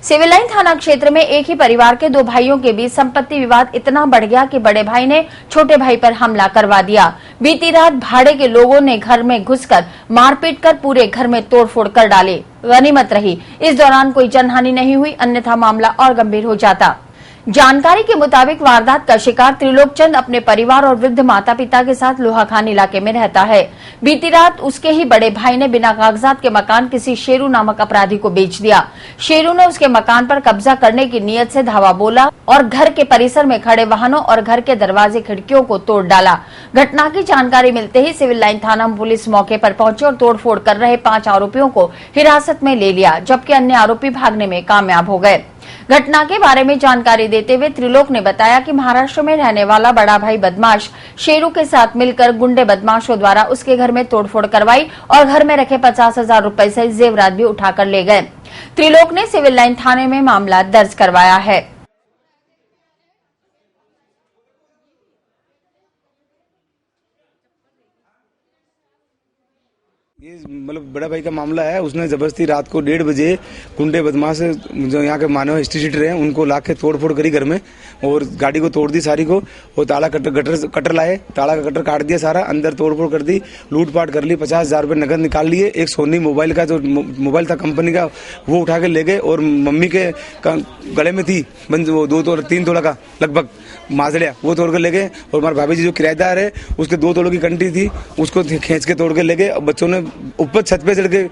Civil line थाना क्षेत्र में एक ही परिवार के दो भाइयों के बीच संपत्ति विवाद इतना बढ़ गया कि बड़े भाई ने छोटे भाई पर हमला करवा दिया। बीती रात भाड़े के लोगों ने घर में घुसकर मारपीट कर पूरे घर में तोड़फोड़ कर डाले। गनीमत रही इस दौरान कोई जनहानि नहीं हुई, अन्यथा मामला और गंभीर हो जाता। जानकारी के मुताबिक वारदात का शिकार त्रिलोक चंद अपने परिवार और वृद्ध माता पिता के साथ लोहाखान इलाके में रहता है। बीती रात उसके ही बड़े भाई ने बिना कागजात के मकान किसी शेरू नामक अपराधी को बेच दिया। शेरू ने उसके मकान पर कब्जा करने की नीयत से धावा बोला और घर के परिसर में खड़े वाहनों और घर के दरवाजे खिड़कियों को तोड़ डाला। घटना की जानकारी मिलते ही सिविल लाइन थाना पुलिस मौके पर पहुंचे और तोड़फोड़ कर रहे 5 आरोपियों को हिरासत में ले लिया, जबकि अन्य आरोपी भागने में कामयाब हो गए। घटना के बारे में जानकारी देते हुए त्रिलोक ने बताया कि महाराष्ट्र में रहने वाला बड़ा भाई बदमाश शेरू के साथ मिलकर गुंडे बदमाशों द्वारा उसके घर में तोड़फोड़ करवाई और घर में रखे 50,000 रुपए सहित जेवरात भी उठाकर ले गए। त्रिलोक ने सिविल लाइन थाने में मामला दर्ज करवाया है। ये मतलब बड़ा भाई का मामला है। उसने जबरदस्ती रात को 1:30 बजे गुंडे बदमाश जो यहाँ के मानव हिस्ट्री हैं उनको ला के तोड़फोड़ करी घर में और गाड़ी को तोड़ दी सारी को। वो ताला कटर लाए, ताला का कटर काट दिया सारा, अंदर तोड़फोड़ कर दी, लूटपाट कर ली, 50,000 रुपये नकद निकाल लिए। एक सोनी मोबाइल का जो मोबाइल था कंपनी का वो उठा के ले गए और मम्मी के गले में थी वो 2-3 तोला का लगभग माजड़िया, वो तोड़ कर ले गए। और हमारे भाभी जी जो किराएदार है उसके 2 तोलों की कंठी थी, उसको खींच के तोड़ के ले गए। बच्चों ने ऊपर छत पे चढ़ के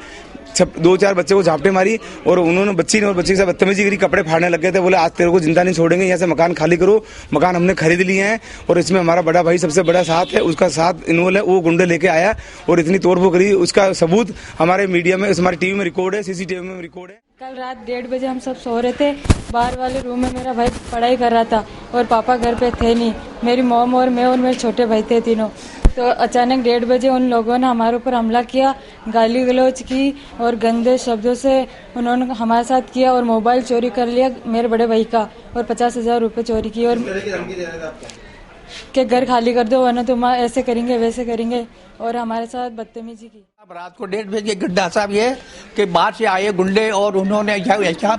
2-4 बच्चे को झापटे मारी और उन्होंने बच्ची ने और बच्ची के साथ बदतमीजी करी, कपड़े फाड़ने लग गए थे। बोले आज तेरे को जिंदा नहीं छोड़ेंगे, यहाँ से मकान खाली करो। मकान हमने खरीद लिए हैं और इसमें हमारा बड़ा भाई सबसे बड़ा साथ है, उसका साथ इन्वॉल्व है। वो गुंडे लेके आया और इतनी तोड़फोड़ करी, उसका सबूत हमारे मीडिया में, हमारी टीवी में रिकॉर्ड है, सीसीटीवी में रिकॉर्ड है। कल रात 1:30 बजे हम सब सो रहे थे। बाहर वाले रूम में मेरा भाई पढ़ाई कर रहा था और पापा घर पे थे नहीं। मेरी मॉम और मैं और मेरे छोटे भाई थे तीनों। तो अचानक 1:30 बजे उन लोगों ने हमारे ऊपर हमला किया, गाली गलौज की और गंदे शब्दों से उन्होंने हमारे साथ किया और मोबाइल चोरी कर लिया मेरे बड़े भाई का और 50,000 रुपये चोरी किए और के घर खाली कर दो वरना तुम ऐसे करेंगे वैसे करेंगे और हमारे साथ बदतमीजी की। रात को 1:30 बजे गड्ढा साहब ये कि बाहर से आए गुंडे और उन्होंने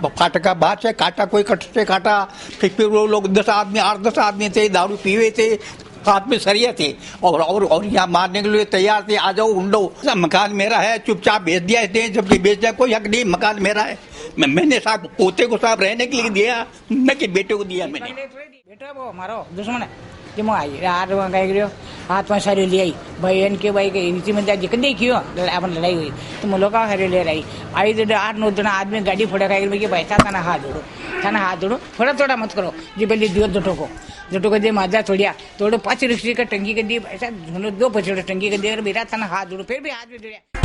फाटका बाहर से काटा, कोई कट से काटा। फिर वो लोग 10 आदमी 8-10 आदमी थे, दारू पीवे थे, साथ में सरिया थे और यहाँ मारने के लिए तैयार थे। आ जाओ गुंडो, मकान मेरा है, चुपचाप बेच दिया थे। जबकि बेच दिया, कोई हक नहीं, मकान मेरा है। मैंने साहब पोते को साहब रहने के लिए दिया, न कि बेटे को दिया मैंने। बेटा वो हमारो दुश्मन है कि मैं आई रात में गई गयो हाथ में सारी ले आई भाई इनके भाई के नीचे में जाके कदे क्यों अपन लड़ाई हुई तो मुलो का हरे ले रही आई तो 8-9 जन आदमी गाड़ी फोड़ा खाई कि भाई थाना हाथ जोड़ो थोड़ा मत करो जी पहले दियो जटो को दे माजा छोड़िया तोड़ो 5 रिक्शे का टंकी के दिए ऐसा 2 पछड़ो टंकी के दे मेरा थाना हाथ जोड़ो फिर भी हाथ में जोड़िया।